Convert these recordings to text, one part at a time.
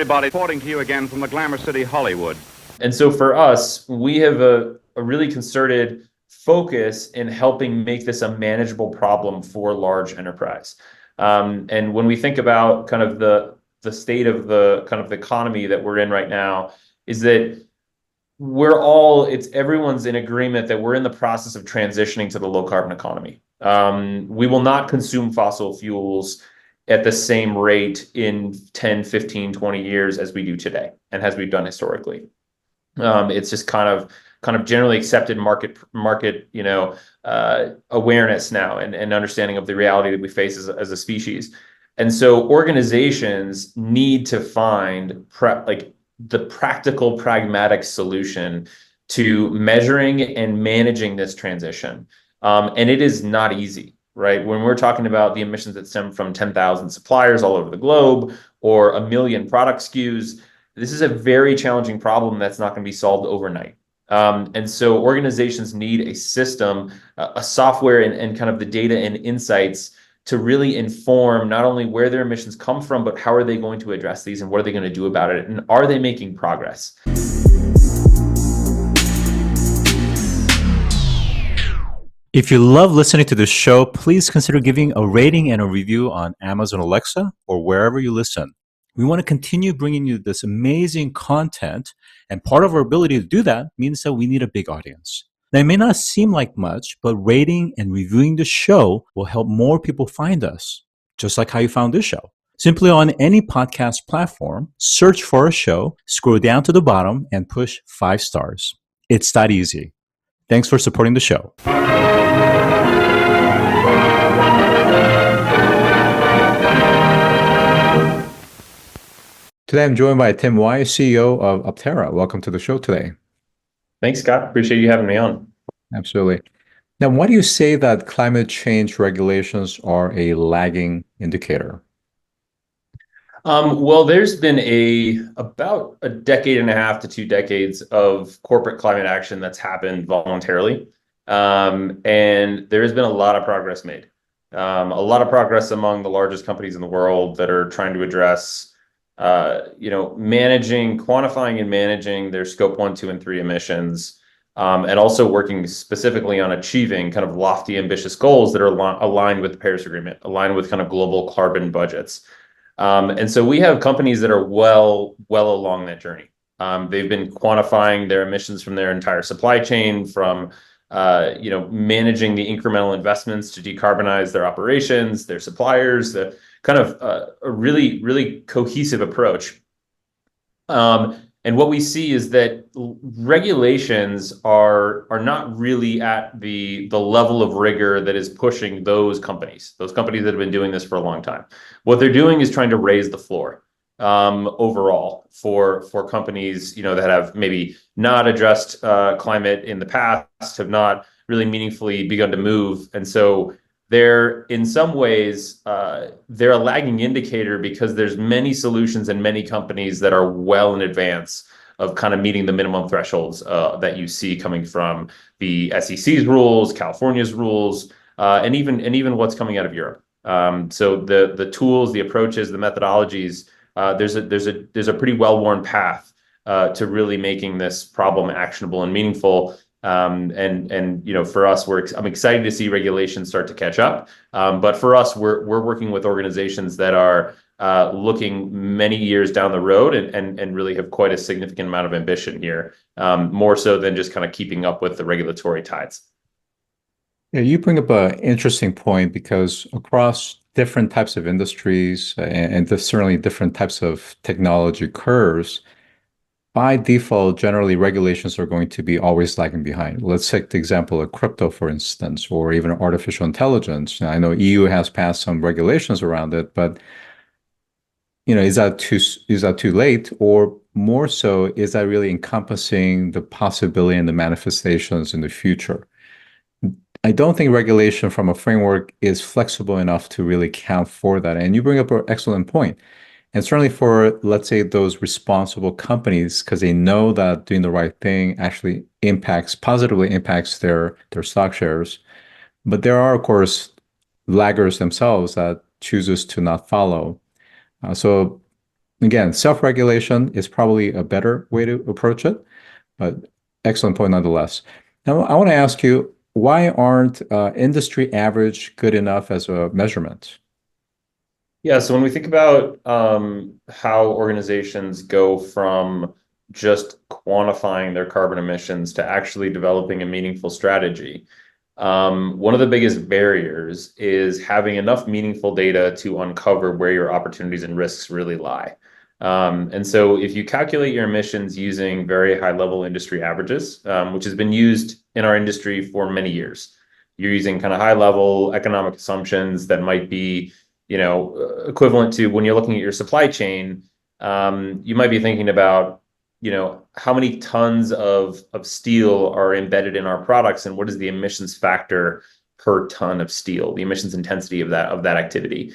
everybody. Reporting to you again from the Glamour City, Hollywood. And so for us, we have a really concerted focus in helping make this a manageable problem for large enterprise. And when we think about kind of the state of the kind of the economy that we're in right now, is that everyone's in agreement that we're in the process of transitioning to the low carbon economy. We will not consume fossil fuels at the same rate in 10, 15, 20 years as we do today and as we've done historically. It's just kind of generally accepted market awareness now and understanding of the reality that we face as a species. And so organizations need to find the practical, pragmatic solution to measuring and managing this transition. And it is not easy, right? When we're talking about the emissions that stem from 10,000 suppliers all over the globe or 1 million product SKUs, this is a very challenging problem that's not going to be solved overnight. And so organizations need a system, a software and kind of the data and insights to really inform not only where their emissions come from, but how are they going to address these and what are they going to do about it? And are they making progress? If you love listening to this show, please consider giving a rating and a review on Amazon Alexa or wherever you listen. We want to continue bringing you this amazing content, and part of our ability to do that means that we need a big audience. Now, it may not seem like much, but rating and reviewing the show will help more people find us, just like how you found this show. Simply on any podcast platform, search for a show, scroll down to the bottom, and push 5 stars. It's that easy. Thanks for supporting the show. Today, I'm joined by Tim Weiss, CEO of Optera. Welcome to the show today. Thanks, Scott. Appreciate you having me on. Absolutely. Now, why do you say that climate change regulations are a lagging indicator? Well, there's been about a decade and a half to 2 decades of corporate climate action that's happened voluntarily. And there has been a lot of progress made. A lot of progress among the largest companies in the world that are trying to address quantifying and managing their scope 1, 2, and 3 emissions, and also working specifically on achieving kind of lofty, ambitious goals that are aligned with the Paris Agreement, aligned with kind of global carbon budgets. And so we have companies that are well along that journey. They've been quantifying their emissions from their entire supply chain, from managing the incremental investments to decarbonize their operations, their suppliers, the kind of a really, really cohesive approach. And what we see is that regulations are not really at the level of rigor that is pushing those companies that have been doing this for a long time. What they're doing is trying to raise the floor overall for companies that have maybe not addressed climate in the past, have not really meaningfully begun to move, and so they're in some ways they're a lagging indicator because there's many solutions and many companies that are well in advance of kind of meeting the minimum thresholds that you see coming from the SEC's rules, California's rules, and even what's coming out of Europe. So the tools, the approaches, the methodologies, there's a pretty well-worn path to really making this problem actionable and meaningful. And for us, I'm excited to see regulations start to catch up. But for us, we're working with organizations that are looking many years down the road and really have quite a significant amount of ambition here, more so than just kind of keeping up with the regulatory tides. Yeah, you bring up an interesting point because across different types of industries and there's certainly different types of technology curves, by default, generally regulations are going to be always lagging behind. Let's take the example of crypto, for instance, or even artificial intelligence. Now, I know EU has passed some regulations around it, but is that too late, or more so, is that really encompassing the possibility and the manifestations in the future? I don't think regulation from a framework is flexible enough to really count for that. And you bring up an excellent point. And certainly for, let's say, those responsible companies, because they know that doing the right thing actually positively impacts their stock shares. But there are, of course, laggards themselves that chooses to not follow. So again, self-regulation is probably a better way to approach it, but excellent point nonetheless. Now, I want to ask you, why aren't industry average good enough as a measurement? Yeah, so when we think about how organizations go from just quantifying their carbon emissions to actually developing a meaningful strategy, one of the biggest barriers is having enough meaningful data to uncover where your opportunities and risks really lie. And so if you calculate your emissions using very high level industry averages, which has been used in our industry for many years, you're using kind of high level economic assumptions that might be, equivalent to when you're looking at your supply chain, you might be thinking about, how many tons of steel are embedded in our products and what is the emissions factor per ton of steel, the emissions intensity of that activity.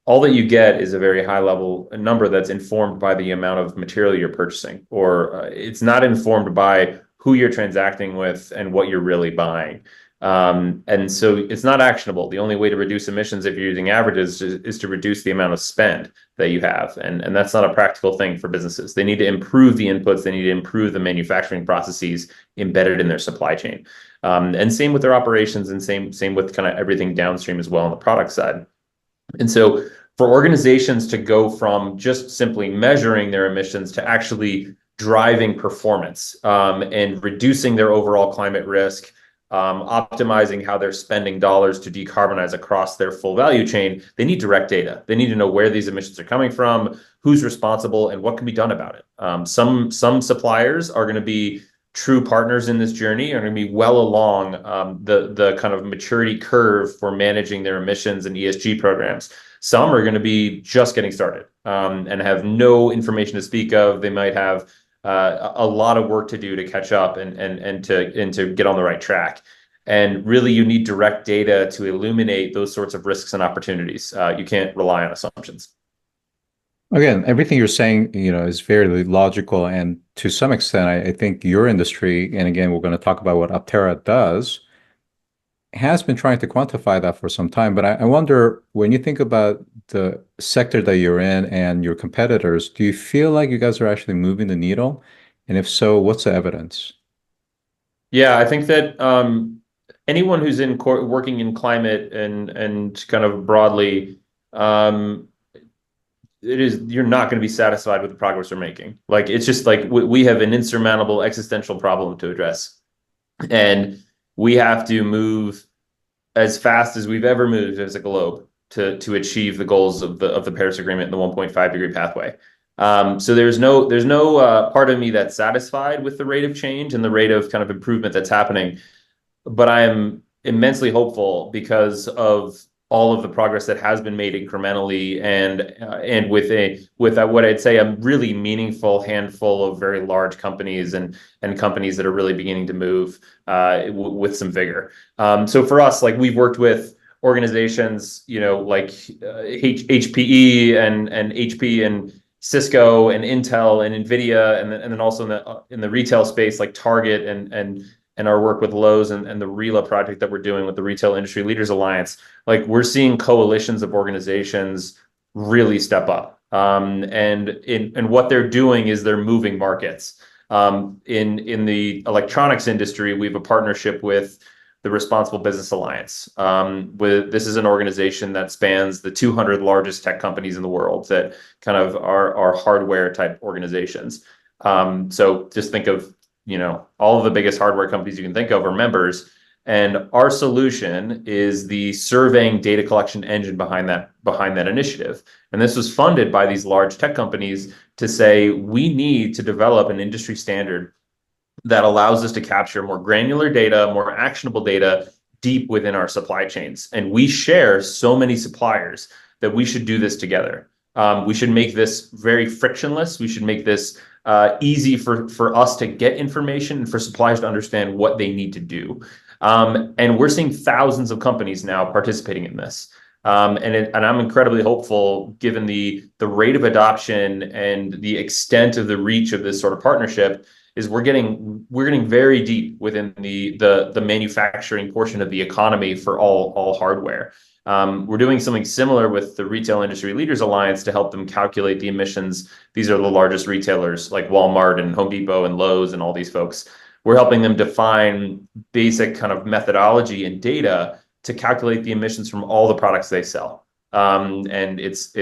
All that you get is a very high level number that's informed by the amount of material you're purchasing, or it's not informed by who you're transacting with and what you're really buying. And so it's not actionable. The only way to reduce emissions if you're using averages is to reduce the amount of spend that you have. And that's not a practical thing for businesses. They need to improve the inputs. They need to improve the manufacturing processes embedded in their supply chain. And same with their operations, and same with kind of everything downstream as well on the product side. And so for organizations to go from just simply measuring their emissions to actually driving performance, and reducing their overall climate risk, optimizing how they're spending dollars to decarbonize across their full value chain, they need direct data. They need to know where these emissions are coming from, who's responsible, and what can be done about it. Some suppliers are going to be true partners in this journey, are going to be well along the kind of maturity curve for managing their emissions and ESG programs. Some are going to be just getting started, and have no information to speak of. They might have a lot of work to do to catch up and to get on the right track. And really, you need direct data to illuminate those sorts of risks and opportunities. You can't rely on assumptions. Again, everything you're saying, is very logical, and to some extent, I think your industry, and again, we're going to talk about what Optera does, has been trying to quantify that for some time. But I wonder, when you think about the sector that you're in and your competitors, do you feel like you guys are actually moving the needle? And if so, what's the evidence? Yeah, I think that anyone who's working in climate and kind of broadly, you're not going to be satisfied with the progress we're making. Like, it's just like we have an insurmountable existential problem to address, and we have to move as fast as we've ever moved as a globe to achieve the goals of the Paris Agreement and the 1.5-degree pathway. So there's no part of me that's satisfied with the rate of change and the rate of kind of improvement that's happening, but I am immensely hopeful because of all of the progress that has been made incrementally, and with what I'd say a really meaningful handful of very large companies and companies that are really beginning to move with some vigor. So for us, like, we've worked with organizations, like HPE and HP and Cisco and Intel and Nvidia, and then also in the retail space, like Target and our work with Lowe's and the RELA project that we're doing with the Retail Industry Leaders Alliance. Like, we're seeing coalitions of organizations really step up. And what they're doing is they're moving markets. In the electronics industry, we have a partnership with the Responsible Business Alliance. This is an organization that spans the 200 largest tech companies in the world that kind of are hardware type organizations. So just think of, all of the biggest hardware companies you can think of are members. And our solution is the surveying data collection engine behind that initiative. And this was funded by these large tech companies to say, we need to develop an industry standard that allows us to capture more granular data, more actionable data deep within our supply chains. And we share so many suppliers that we should do this together. We should make this very frictionless. We should make this easy for us to get information and for suppliers to understand what they need to do. And we're seeing thousands of companies now participating in this. And I'm incredibly hopeful, given the rate of adoption and the extent of the reach of this sort of partnership, is we're getting very deep within the manufacturing portion of the economy for all hardware. We're doing something similar with the Retail Industry Leaders Alliance to help them calculate the emissions. These are the largest retailers like Walmart and Home Depot and Lowe's and all these folks. We're helping them define basic kind of methodology and data to calculate the emissions from all the products they sell. And it's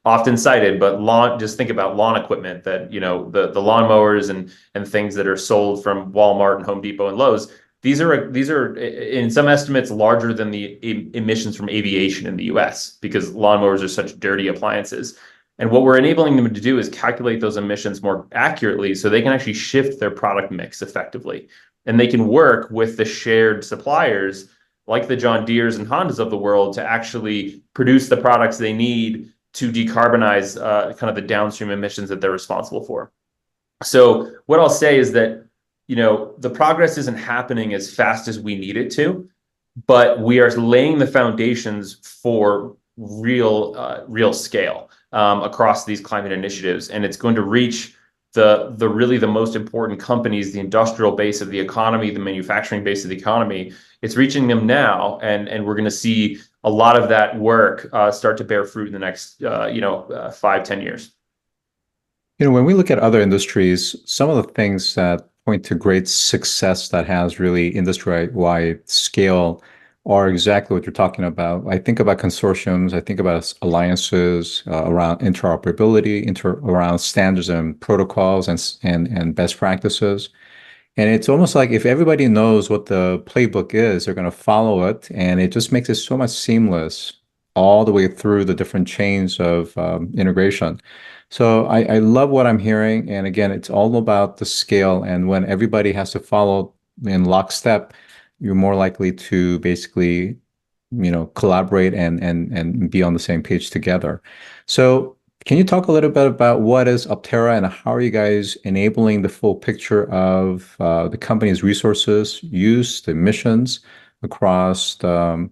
often cited, but just think about lawn equipment that, the lawnmowers and things that are sold from Walmart and Home Depot and Lowe's. These are in some estimates larger than the emissions from aviation in the US because lawnmowers are such dirty appliances. And what we're enabling them to do is calculate those emissions more accurately so they can actually shift their product mix effectively. And they can work with the shared suppliers like the John Deeres and Hondas of the world to actually produce the products they need to decarbonize kind of the downstream emissions that they're responsible for. So what I'll say is that, the progress isn't happening as fast as we need it to, but we are laying the foundations for real scale across these climate initiatives. And it's going to reach the most important companies, the industrial base of the economy, the manufacturing base of the economy. It's reaching them now, and we're going to see a lot of that work start to bear fruit in the next 5-10 years. When we look at other industries, some of the things that point to great success that has really industry-wide scale are exactly what you're talking about. I think about consortiums, I think about alliances around interoperability, around standards and protocols and best practices. And it's almost like if everybody knows what the playbook is, they're going to follow it, and it just makes it so much seamless all the way through the different chains of integration. So I love what I'm hearing. And again, it's all about the scale. And when everybody has to follow in lockstep, you're more likely to basically, collaborate and be on the same page together. So can you talk a little bit about what is Optera and how are you guys enabling the full picture of the company's resources, use, the emissions across the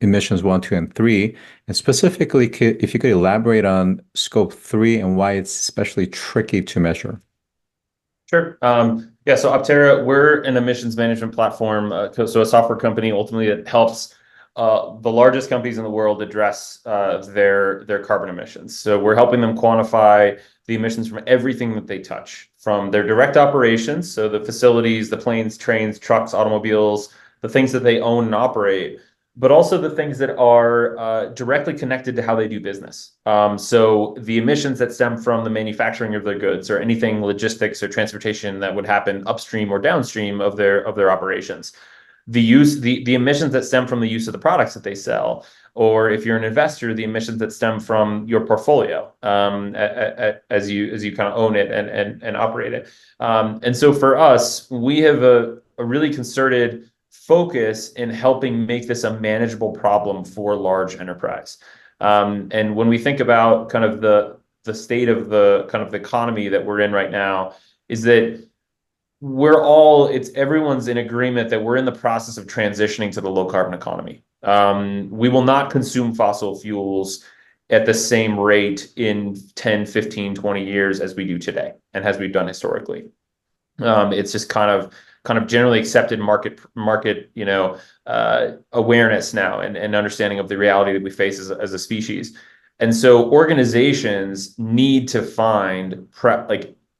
emissions 1, 2, and 3, and specifically, if you could elaborate on scope 3 and why it's especially tricky to measure. Sure. Yeah, so Optera, we're an emissions management platform, so a software company ultimately that helps the largest companies in the world address their carbon emissions. So we're helping them quantify the emissions from everything that they touch, from their direct operations, so the facilities, the planes, trains, trucks, automobiles, the things that they own and operate, but also the things that are directly connected to how they do business. So the emissions that stem from the manufacturing of their goods or anything logistics or transportation that would happen upstream or downstream of their operations. The emissions that stem from the use of the products that they sell, or if you're an investor, the emissions that stem from your portfolio as you kind of own it and operate it. And so for us, we have a really concerted focus in helping make this a manageable problem for large enterprise. And when we think about kind of the state of the kind of the economy that we're in right now, is that everyone's in agreement that we're in the process of transitioning to the low carbon economy. We will not consume fossil fuels at the same rate in 10, 15, 20 years as we do today and as we've done historically. It's just kind of generally accepted market awareness now and understanding of the reality that we face as a species. And so organizations need to find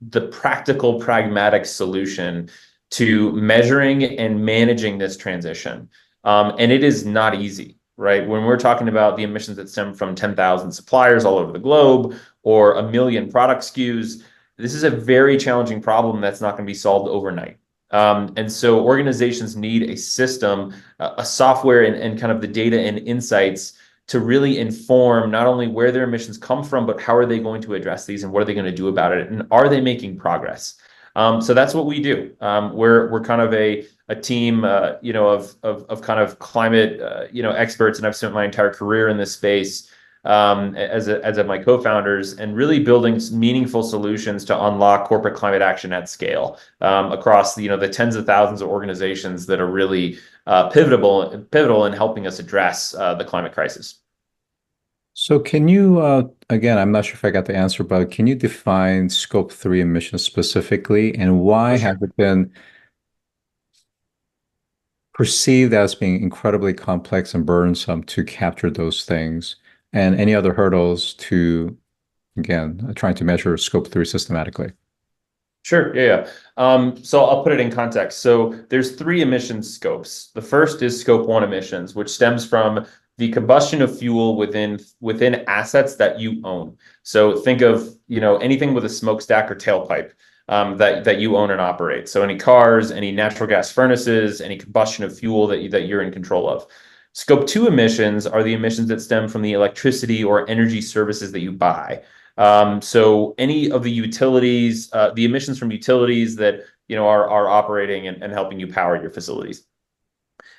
the practical, pragmatic solution to measuring and managing this transition. And it is not easy, right? When we're talking about the emissions that stem from 10,000 suppliers all over the globe or 1 million product SKUs, this is a very challenging problem that's not going to be solved overnight. And so organizations need a system, a software and kind of the data and insights to really inform not only where their emissions come from, but how are they going to address these and what are they going to do about it? And are they making progress? So that's what we do. We're kind of a team, of kind of climate, experts, and I've spent my entire career in this space as my co-founders, and really building meaningful solutions to unlock corporate climate action at scale across the tens of thousands of organizations that are really pivotal in helping us address the climate crisis. So can you, again, I'm not sure if I got the answer, but can you define scope three emissions specifically, and why For has sure. it been perceived as being incredibly complex and burdensome to capture those things, and any other hurdles to, again, trying to measure scope three systematically? Sure. Yeah. Yeah. So I'll put it in context. So there's three emission scopes. The first is scope one emissions, which stems from the combustion of fuel within assets that you own. So think of, anything with a smokestack or tailpipe, that you own and operate. So any cars, any natural gas furnaces, any combustion of fuel that you're in control of. Scope two emissions are the emissions that stem from the electricity or energy services that you buy. So any of the utilities, the emissions from utilities that are operating and helping you power your facilities.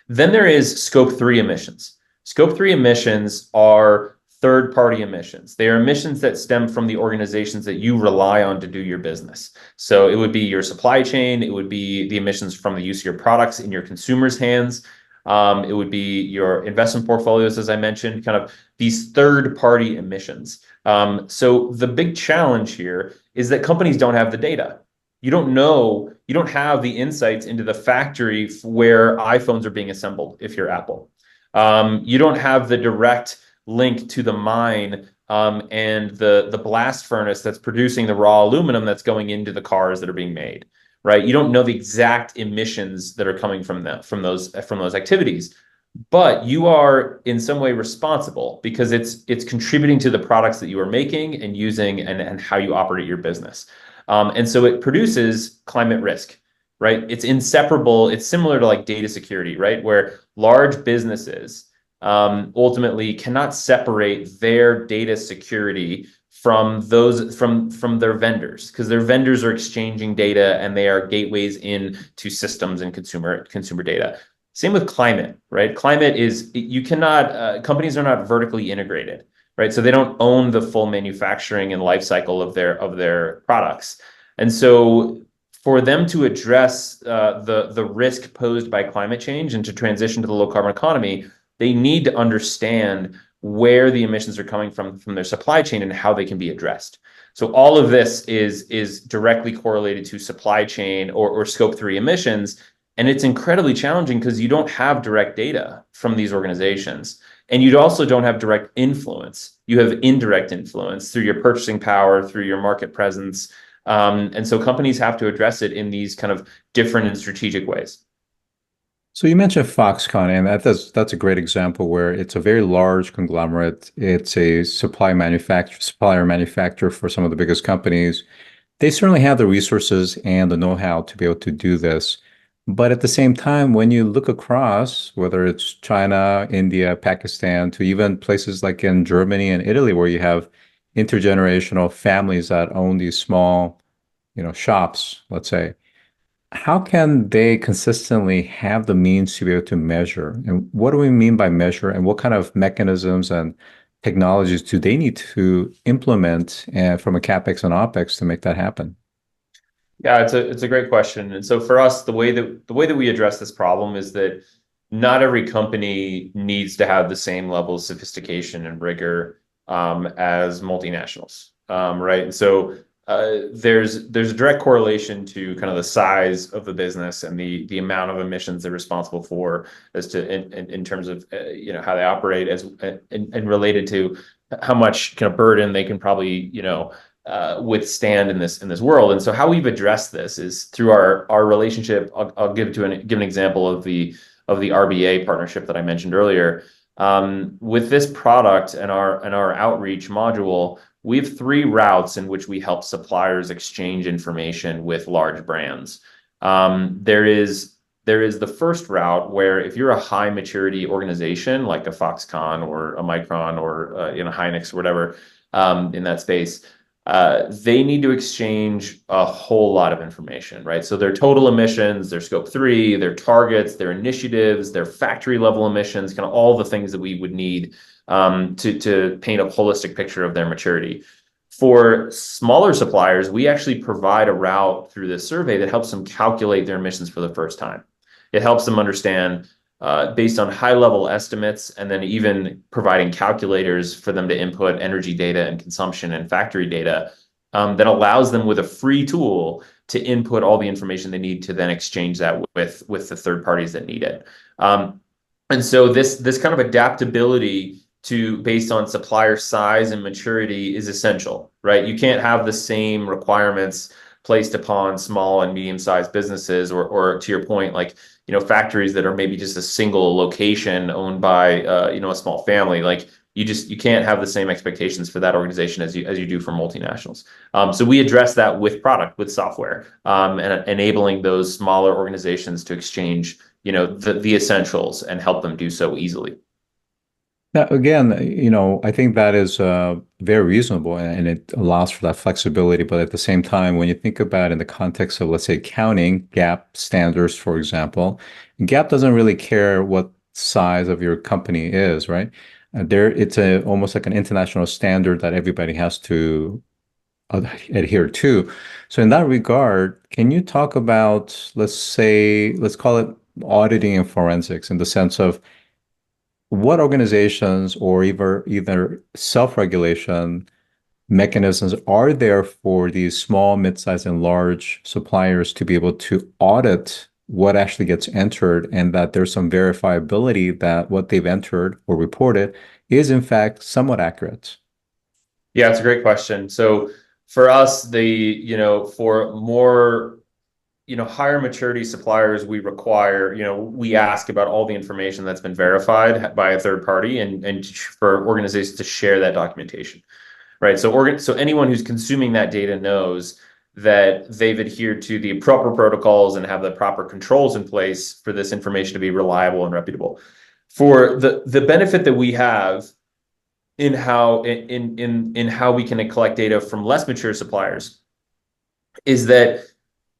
Then there is scope three emissions. Scope three emissions are third-party emissions. They are emissions that stem from the organizations that you rely on to do your business. So it would be your supply chain, it would be the emissions from the use of your products in your consumers' hands. It would be your investment portfolios, as I mentioned, kind of these third-party emissions. So the big challenge here is that companies don't have the data. You don't know, you don't have the insights into the factory where iPhones are being assembled if you're Apple. You don't have the direct link to the mine and the blast furnace that's producing the raw aluminum that's going into the cars that are being made, right? You don't know the exact emissions that are coming from those activities, but you are in some way responsible because it's contributing to the products that you are making and using and how you operate your business. And so it produces climate risk, right? It's inseparable. It's similar to like data security, right? Where large businesses ultimately cannot separate their data security from their vendors, because their vendors are exchanging data and they are gateways into systems and consumer data. Same with climate, right? Climate is, you cannot, companies are not vertically integrated, right? So they don't own the full manufacturing and life cycle of their products. And so for them to address the risk posed by climate change and to transition to the low carbon economy, they need to understand where the emissions are coming from their supply chain and how they can be addressed. So all of this is directly correlated to supply chain or scope three emissions. And it's incredibly challenging because you don't have direct data from these organizations. And you also don't have direct influence. You have indirect influence through your purchasing power, through your market presence. And so companies have to address it in these kind of different and strategic ways. So you mentioned Foxconn, and that's a great example where it's a very large conglomerate. It's a supplier manufacturer for some of the biggest companies. They certainly have the resources and the know-how to be able to do this. But at the same time, when you look across, whether it's China, India, Pakistan, to even places like in Germany and Italy, where you have intergenerational families that own these small, shops, let's say, how can they consistently have the means to be able to measure? And what do we mean by measure? And what kind of mechanisms and technologies do they need to implement from a CapEx and OpEx to make that happen? Yeah, it's a great question. And so for us, the way that we address this problem is that not every company needs to have the same level of sophistication and rigor as multinationals, right? And so there's a direct correlation to kind of the size of the business and the amount of emissions they're responsible for, as to in terms of how they operate, and related to how much kind of burden they can probably withstand in this world. And so how we've addressed this is through our relationship. I'll give an example of the RBA partnership that I mentioned earlier. With this product and our outreach module, we have three routes in which we help suppliers exchange information with large brands. There is the first route where if you're a high maturity organization like a Foxconn or a Micron or Hynix or whatever, in that space, they need to exchange a whole lot of information, right? So their total emissions, their scope three, their targets, their initiatives, their factory level emissions, kind of all the things that we would need to paint a holistic picture of their maturity. For smaller suppliers, we actually provide a route through this survey that helps them calculate their emissions for the first time. It helps them understand based on high-level estimates, and then even providing calculators for them to input energy data and consumption and factory data, that allows them with a free tool to input all the information they need to then exchange that with the third parties that need it. And so this kind of adaptability based on supplier size and maturity is essential, right? You can't have the same requirements placed upon small and medium-sized businesses, or to your point, like, factories that are maybe just a single location owned by a small family. Like, you can't have the same expectations for that organization as you do for multinationals. So we address that with software, and enabling those smaller organizations to exchange the essentials and help them do so easily. Now, again, I think that is very reasonable, and it allows for that flexibility. But at the same time, when you think about it in the context of, let's say, accounting, GAAP standards, for example, GAAP doesn't really care what size of your company is, right? It's almost like an international standard that everybody has to adhere to. So in that regard, can you talk about, let's call it auditing and forensics, in the sense of what organizations or either self-regulation mechanisms are there for these small, mid-sized, and large suppliers to be able to audit what actually gets entered, and that there's some verifiability that what they've entered or reported is in fact somewhat accurate? Yeah, it's a great question. So for us, for more higher maturity suppliers, we ask about all the information that's been verified by a third party, and for organizations to share that documentation, right? So anyone who's consuming that data knows that they've adhered to the proper protocols and have the proper controls in place for this information to be reliable and reputable. For the benefit that we have in how we can collect data from less mature suppliers is that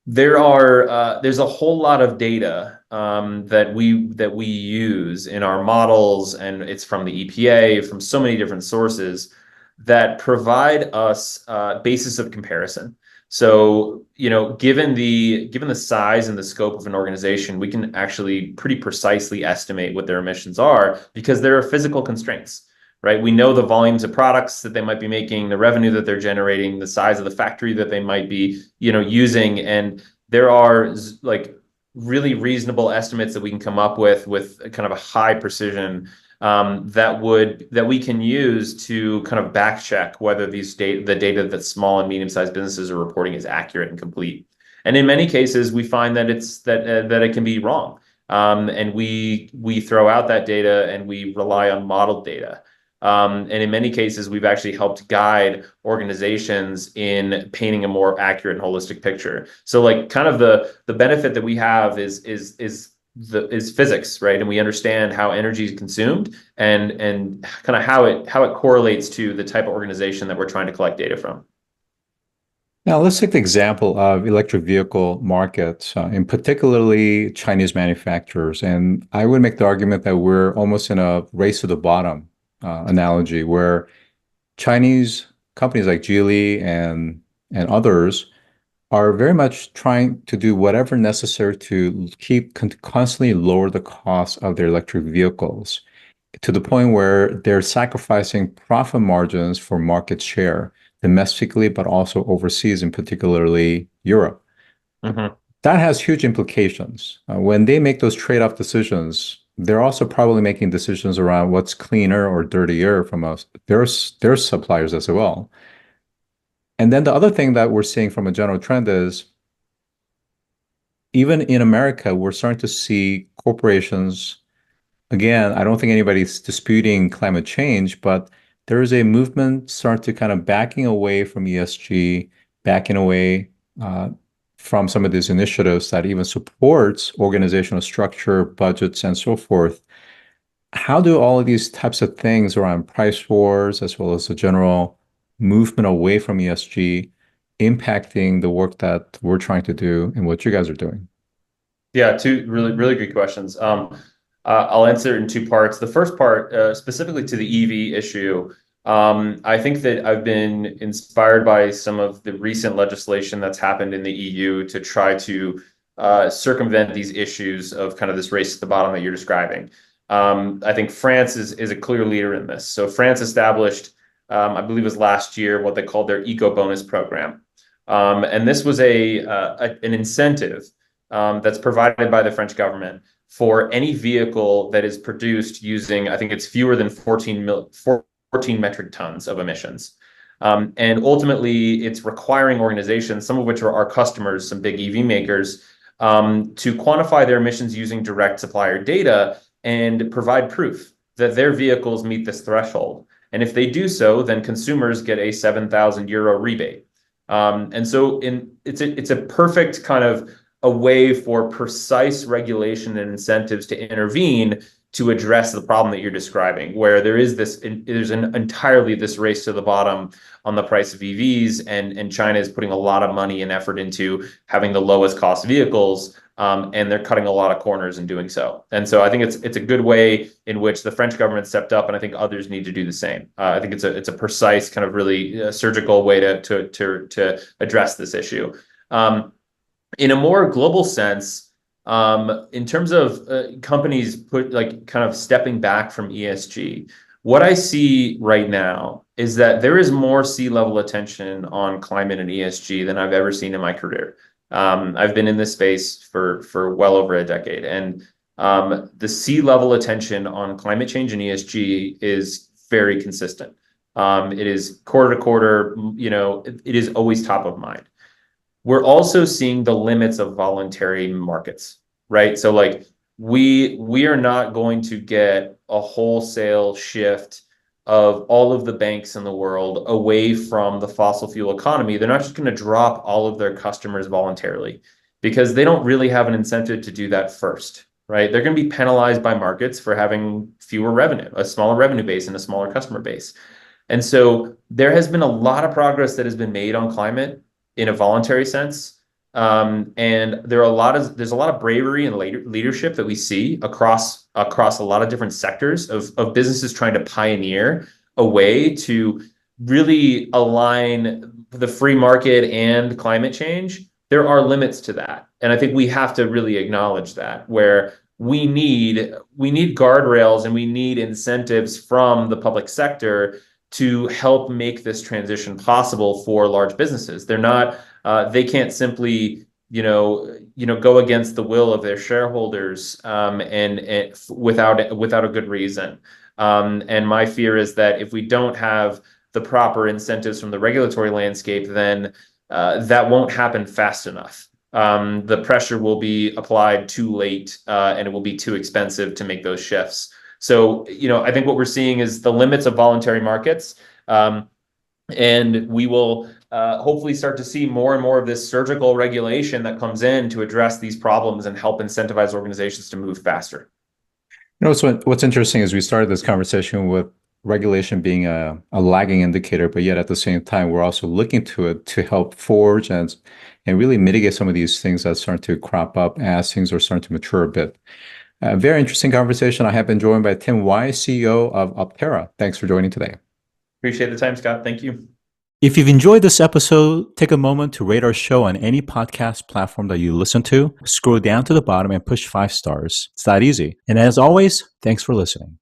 there's a whole lot of data that we use in our models, and it's from the EPA, from so many different sources that provide us basis of comparison. So, given the size and the scope of an organization, we can actually pretty precisely estimate what their emissions are, because there are physical constraints, right? We know the volumes of products that they might be making, the revenue that they're generating, the size of the factory that they might be, using. And there are like really reasonable estimates that we can come up with kind of a high precision, that we can use to kind of back check whether the data that small and medium-sized businesses are reporting is accurate and complete. And in many cases, we find that that it can be wrong. And we throw out that data and we rely on modeled data. And in many cases, we've actually helped guide organizations in painting a more accurate and holistic picture. So, like, kind of the benefit that we have is physics, right? And we understand how energy is consumed, and kind of how it correlates to the type of organization that we're trying to collect data from. Now, let's take the example of electric vehicle markets, in particularly Chinese manufacturers. And I would make the argument that we're almost in a race to the bottom analogy, where Chinese companies like Geely and others are very much trying to do whatever necessary to constantly lower the cost of their electric vehicles, to the point where they're sacrificing profit margins for market share domestically, but also overseas, in particularly Europe. Mm-hmm. That has huge implications. When they make those trade-off decisions, they're also probably making decisions around what's cleaner or dirtier from their suppliers as well. And then the other thing that we're seeing from a general trend is, even in America, we're starting to see corporations. Again, I don't think anybody's disputing climate change, but there is a movement start to kind of backing away from ESG, backing away from some of these initiatives that even supports organizational structure, budgets, and so forth. How do all of these types of things around price wars, as well as the general movement away from ESG, impacting the work that we're trying to do and what you guys are doing? Yeah, two really, really good questions. I'll answer it in two parts. The first part, specifically to the EV issue, I think that I've been inspired by some of the recent legislation that's happened in the EU to try to circumvent these issues of kind of this race to the bottom that you're describing. I think France is a clear leader in this. So France established, I believe it was last year, what they called their eco bonus program. And this was an incentive that's provided by the French government for any vehicle that is produced using, I think it's fewer than 14 metric tons of emissions. And ultimately, it's requiring organizations, some of which are our customers, some big EV makers, to quantify their emissions using direct supplier data and provide proof that their vehicles meet this threshold. And if they do so, then consumers get a 7,000 euro rebate. And so it's a perfect kind of a way for precise regulation and incentives to intervene to address the problem that you're describing, where there's entirely this race to the bottom on the price of EVs, and China is putting a lot of money and effort into having the lowest cost vehicles, and they're cutting a lot of corners in doing so. And so I think it's a good way in which the French government stepped up, and I think others need to do the same. I think it's a precise kind of really surgical way to address this issue. In a more global sense, in terms of companies kind of stepping back from ESG, what I see right now is that there is more C-level attention on climate and ESG than I've ever seen in my career. I've been in this space for well over a decade, and the C-level attention on climate change and ESG is very consistent. It is quarter to quarter, it is always top of mind. We're also seeing the limits of voluntary markets, right? So like we are not going to get a wholesale shift of all of the banks in the world away from the fossil fuel economy. They're not just going to drop all of their customers voluntarily because they don't really have an incentive to do that first, right? They're going to be penalized by markets for having fewer revenue, a smaller revenue base and a smaller customer base. And so there has been a lot of progress that has been made on climate in a voluntary sense. And there's a lot of bravery and leadership that we see across a lot of different sectors of businesses trying to pioneer a way to really align the free market and climate change. There are limits to that. And I think we have to really acknowledge that, where we need guardrails and we need incentives from the public sector to help make this transition possible for large businesses. They can't simply, go against the will of their shareholders, and without a good reason. And my fear is that if we don't have the proper incentives from the regulatory landscape, then that won't happen fast enough. The pressure will be applied too late, and it will be too expensive to make those shifts. So, I think what we're seeing is the limits of voluntary markets, and we will hopefully start to see more and more of this surgical regulation that comes in to address these problems and help incentivize organizations to move faster. So what's interesting is we started this conversation with regulation being a lagging indicator, but yet at the same time, we're also looking to it to help forge and really mitigate some of these things that start to crop up as things are starting to mature a bit. Very interesting conversation. I have been joined by Tim Weiss, CEO of Optera. Thanks for joining today. Appreciate the time, Scott. Thank you. If you've enjoyed this episode, take a moment to rate our show on any podcast platform that you listen to. Scroll down to the bottom and push 5 stars. It's that easy. And as always, thanks for listening.